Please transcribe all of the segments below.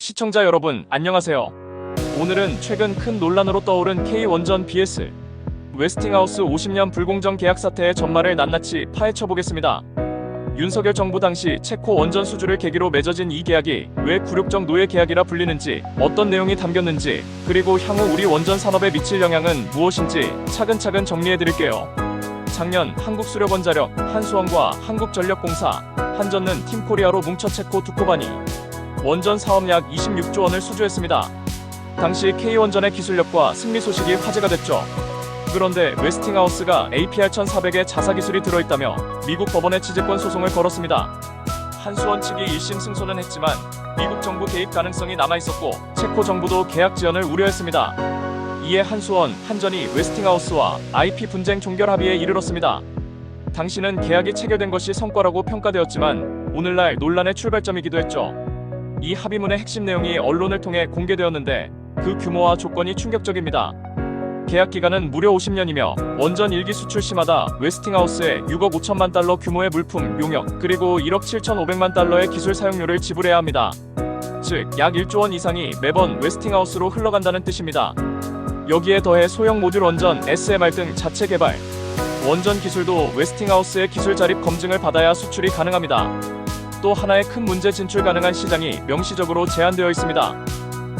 시청자 여러분, 안녕하세요. 오늘은 최근 큰 논란으로 떠오른 K원전 BS 웨스팅하우스 50년 불공정 계약 사태의 전말을 낱낱이 파헤쳐보겠습니다. 윤석열 정부 당시 체코 원전 수주를 계기로 맺어진 이 계약이 왜 굴욕적 노예 계약이라 불리는지, 어떤 내용이 담겼는지, 그리고 향후 우리 원전 산업에 미칠 영향은 무엇인지 차근차근 정리해드릴게요. 작년 한국수력원자력, 한수원과 한국전력공사, 한전은 팀코리아로 뭉쳐 체코 두코바니 원전 사업 약 26조 원을 수주했습니다. 당시 K원전의 기술력과 승리 소식이 화제가 됐죠. 그런데 웨스팅하우스가 APR 1400의 자사기술이 들어있다며 미국 법원에 취재권 소송을 걸었습니다. 한수원 측이 1심 승소는 했지만 미국 정부 개입 가능성이 남아있었고 체코 정부도 계약 지연을 우려했습니다. 이에 한수원, 한전이 웨스팅하우스와 IP 분쟁 종결 합의에 이르렀습니다. 당시는 계약이 체결된 것이 성과라고 평가되었지만 오늘날 논란의 출발점이기도 했죠. 이 합의문의 핵심 내용이 언론을 통해 공개되었는데 그 규모와 조건이 충격적입니다. 계약 기간은 무려 50년이며 원전 1기 수출 시마다 웨스팅하우스에 6억 5천만 달러 규모의 물품, 용역, 그리고 1억 7,500만 달러의 기술 사용료를 지불해야 합니다. 즉, 약 1조 원 이상이 매번 웨스팅하우스로 흘러간다는 뜻입니다. 여기에 더해 소형 모듈 원전, SMR 등 자체 개발, 원전 기술도 웨스팅하우스의 기술 자립 검증을 받아야 수출이 가능합니다. 또 하나의 큰 문제, 진출 가능한 시장이 명시적으로 제한되어 있습니다.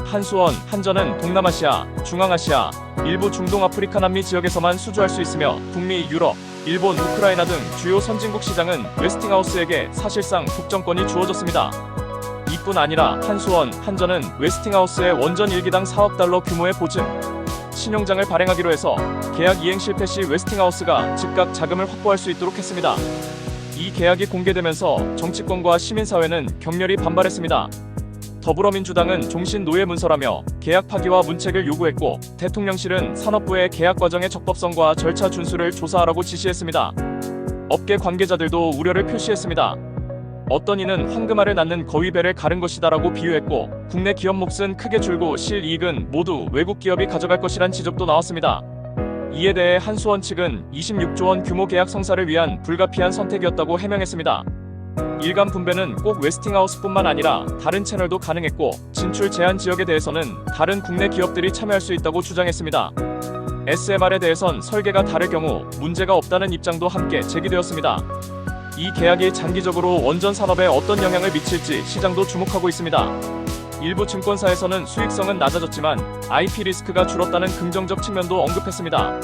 한수원, 한전은 동남아시아, 중앙아시아, 일부 중동, 아프리카, 남미 지역에서만 수주할 수 있으며 북미, 유럽, 일본, 우크라이나 등 주요 선진국 시장은 웨스팅하우스에게 사실상 독점권이 주어졌습니다. 이뿐 아니라 한수원, 한전은 웨스팅하우스의 원전 1기당 4억 달러 규모의 보증, 신용장을 발행하기로 해서 계약 이행 실패 시 웨스팅하우스가 즉각 자금을 확보할 수 있도록 했습니다. 이 계약이 공개되면서 정치권과 시민사회는 격렬히 반발했습니다. 더불어민주당은 종신 노예 문서라며 계약 파기와 문책을 요구했고 대통령실은 산업부의 계약 과정의 적법성과 절차 준수를 조사하라고 지시했습니다. 업계 관계자들도 우려를 표시했습니다. 어떤 이는 황금알을 낳는 거위배를 가른 것이다라고 비유했고 국내 기업 몫은 크게 줄고 실이익은 모두 외국 기업이 가져갈 것이란 지적도 나왔습니다. 이에 대해 한수원 측은 26조 원 규모 계약 성사를 위한 불가피한 선택이었다고 해명했습니다. 일감 분배는 꼭 웨스팅하우스뿐만 아니라 다른 채널도 가능했고 진출 제한 지역에 대해서는 다른 국내 기업들이 참여할 수 있다고 주장했습니다. SMR에 대해선 설계가 다를 경우 문제가 없다는 입장도 함께 제기되었습니다. 이 계약이 장기적으로 원전 산업에 어떤 영향을 미칠지 시장도 주목하고 있습니다. 일부 증권사에서는 수익성은 낮아졌지만 IP 리스크가 줄었다는 긍정적 측면도 언급했습니다.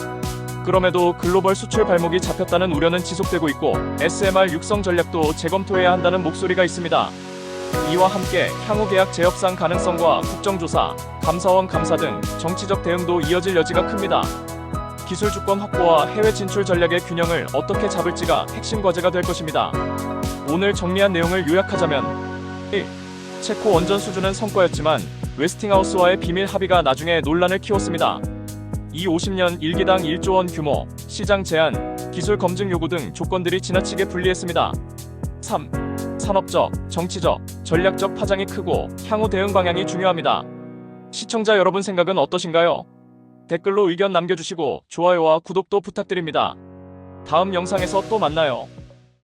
그럼에도 글로벌 수출 발목이 잡혔다는 우려는 지속되고 있고 SMR 육성 전략도 재검토해야 한다는 목소리가 있습니다. 이와 함께 향후 계약 재협상 가능성과 국정조사, 감사원 감사 등 정치적 대응도 이어질 여지가 큽니다. 기술 주권 확보와 해외 진출 전략의 균형을 어떻게 잡을지가 핵심 과제가 될 것입니다. 오늘 정리한 내용을 요약하자면 1. 체코 원전 수주는 성과였지만 웨스팅하우스와의 비밀 합의가 나중에 논란을 키웠습니다. 이 50년 1기당 1조 원 규모, 시장 제한, 기술 검증 요구 등 조건들이 지나치게 불리했습니다. 3. 산업적, 정치적, 전략적 파장이 크고 향후 대응 방향이 중요합니다. 시청자 여러분 생각은 어떠신가요? 댓글로 의견 남겨주시고 좋아요와 구독도 부탁드립니다. 다음 영상에서 또 만나요.